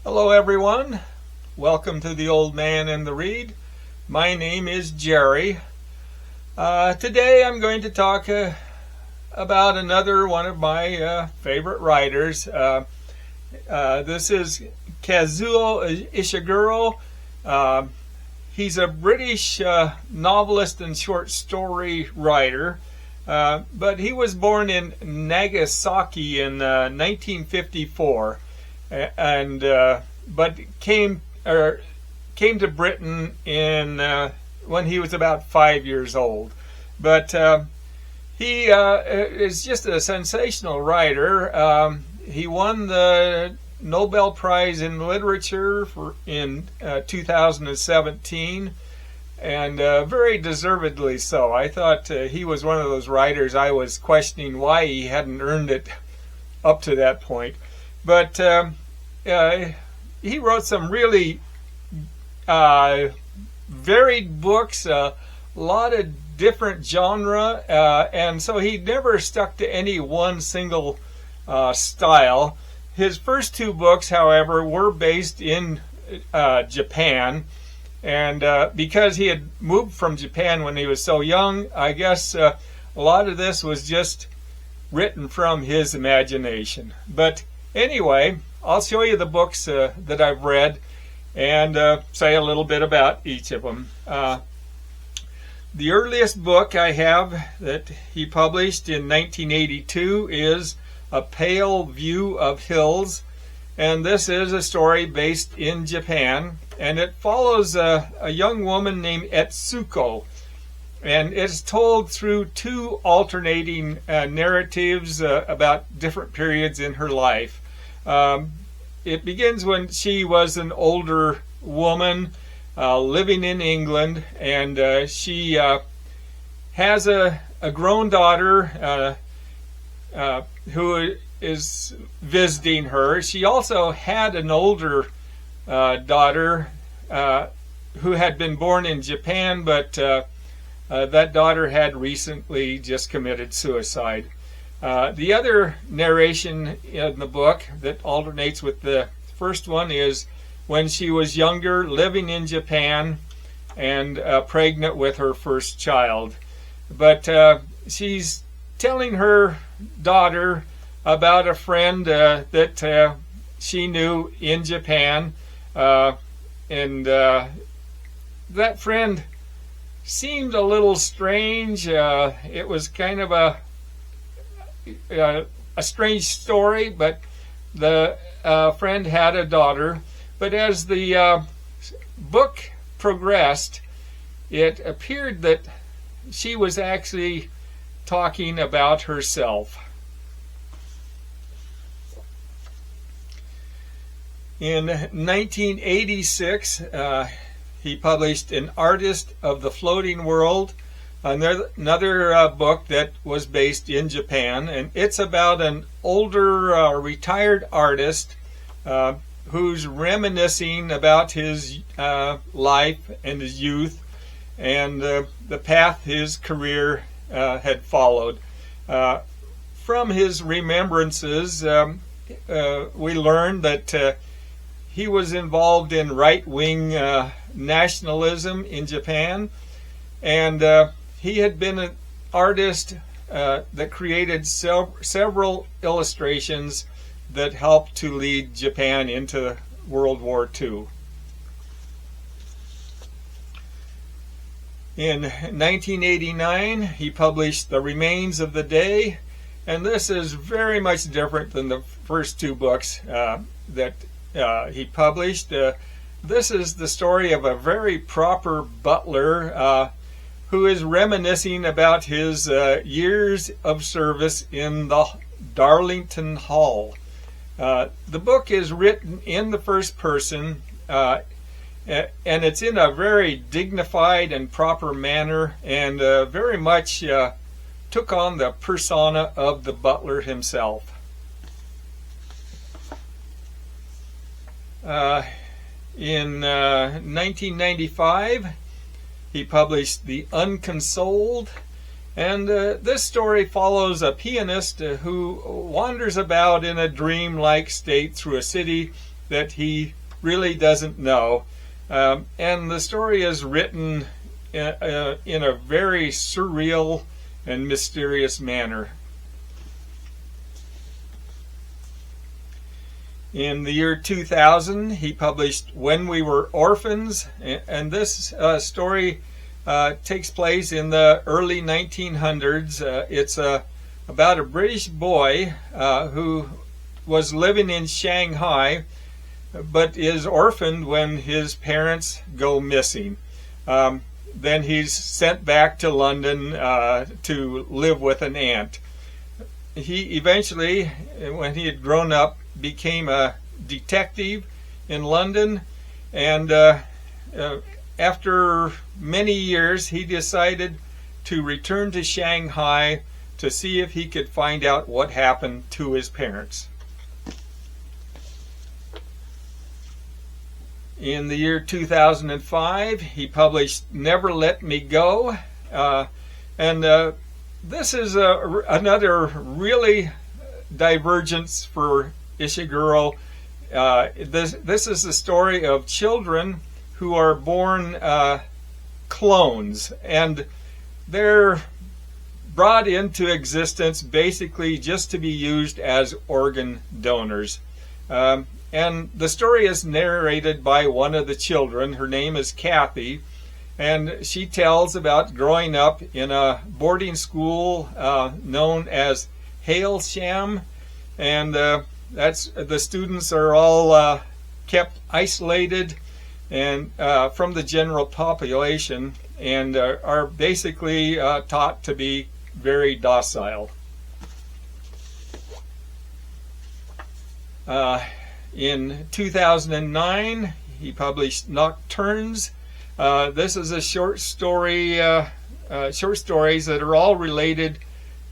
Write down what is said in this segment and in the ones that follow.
Hello everyone, welcome to the Old Man and the Read. My name is Jerry. Today I'm going to talk about another one of my favorite writers. This is Kazuo Ishiguro. He's a British novelist and short story writer, but he was born in Nagasaki in 1954. But came to Britain in when he was about 5 years old. But he is just a sensational writer. He won the Nobel Prize in Literature in 2017, and very deservedly so. I thought he was one of those writers I was questioning why he hadn't earned it up to that point. But he wrote some really varied books, a lot of different genre, and so he never stuck to any one single style. His first two books, however, were based in Japan, and because he had moved from Japan when he was so young, I guess a lot of this was just written from his imagination. But anyway, I'll show you the books that I've read and say a little bit about each of them. The earliest book I have that he published in 1982 is A Pale View of Hills, and this is a story based in Japan, and it follows a young woman named Etsuko. And it's told through two alternating narratives about different periods in her life. It begins when she was an older woman living in England, and she has a grown daughter who is visiting her. She also had an older daughter who had been born in Japan, but that daughter had recently just committed suicide. The other narration in the book that alternates with the first one is when she was younger, living in Japan, and pregnant with her first child. But she's telling her daughter about a friend that she knew in Japan, and that friend seemed a little strange. It was kind of a strange story, but the friend had a daughter. But as the book progressed, it appeared that she was actually talking about herself. In 1986, he published An Artist of the Floating World, another book that was based in Japan, and it's about an older retired artist who's reminiscing about his life and his youth and the path his career had followed. From his remembrances, we learned that he was involved in right-wing nationalism in Japan, and he had been an artist that created several illustrations that helped to lead Japan into World War II. In 1989, he published The Remains of the Day, and this is very much different than the first two books that he published. This is the story of a very proper butler who is reminiscing about his years of service in the Darlington Hall. The book is written in the first person, and it's in a very dignified and proper manner, and very much took on the persona of the butler himself. In 1995, he published The Unconsoled, and this story follows a pianist who wanders about in a dream-like state through a city that he really doesn't know. And the story is written in a very surreal and mysterious manner. In the year 2000, he published When We Were Orphans, and this story takes place in the early 1900s. It's about a British boy who was living in Shanghai, but is orphaned when his parents go missing. Then he's sent back to London to live with an aunt. He eventually, when he had grown up, became a detective in London, and after many years he decided to return to Shanghai to see if he could find out what happened to his parents. In the year 2005, he published Never Let Me Go, and this is another really divergence for Ishiguro. This is the story of children who are born clones, and they're brought into existence basically just to be used as organ donors. And the story is narrated by one of the children. Her name is Kathy, and she tells about growing up in a boarding school known as Hailsham, and that's the students are all kept isolated and from the general population, and are basically taught to be very docile. In 2009, he published Nocturnes. This is a short stories that are all related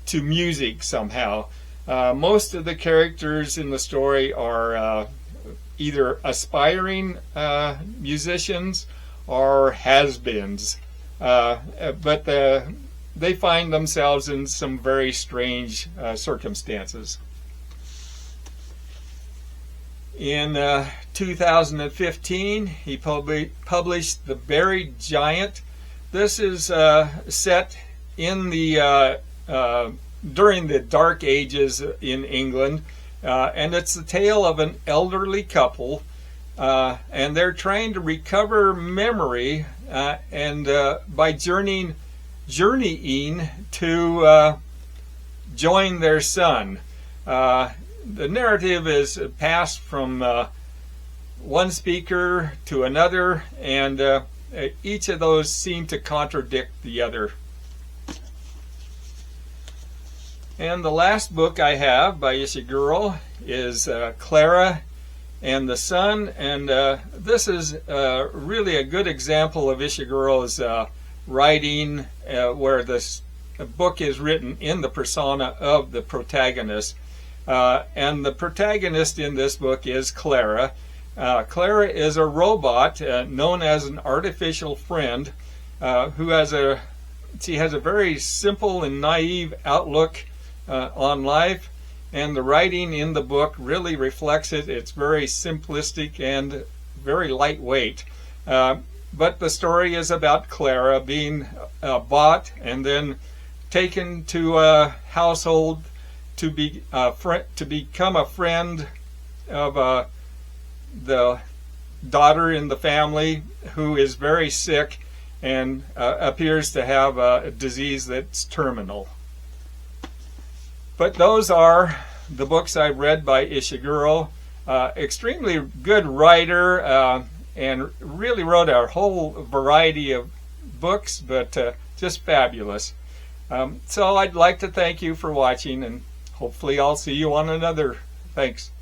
to music somehow. Most of the characters in the story are either aspiring musicians or has-beens, but they find themselves in some very strange circumstances. In 2015, he published The Buried Giant. This is set in the during the Dark Ages in England, and it's the tale of an elderly couple, and they're trying to recover memory, and by journeying to join their son. The narrative is passed from one speaker to another, and each of those seem to contradict the other. And the last book I have by Ishiguro is Clara and the Sun, and this is really a good example of Ishiguro's writing, where this book is written in the persona of the protagonist. And the protagonist in this book is Clara. Clara is a robot known as an artificial friend who has a very simple and naive outlook on life, and the writing in the book really reflects it. It's very simplistic and very lightweight. But the story is about Clara being bought and then taken to a household to become a friend of the daughter in the family, who is very sick and appears to have a disease that's terminal. But those are the books I've read by Ishiguro. Extremely good writer, and really wrote a whole variety of books, but just fabulous. So I'd like to thank you for watching, and hopefully I'll see you on another. Thanks.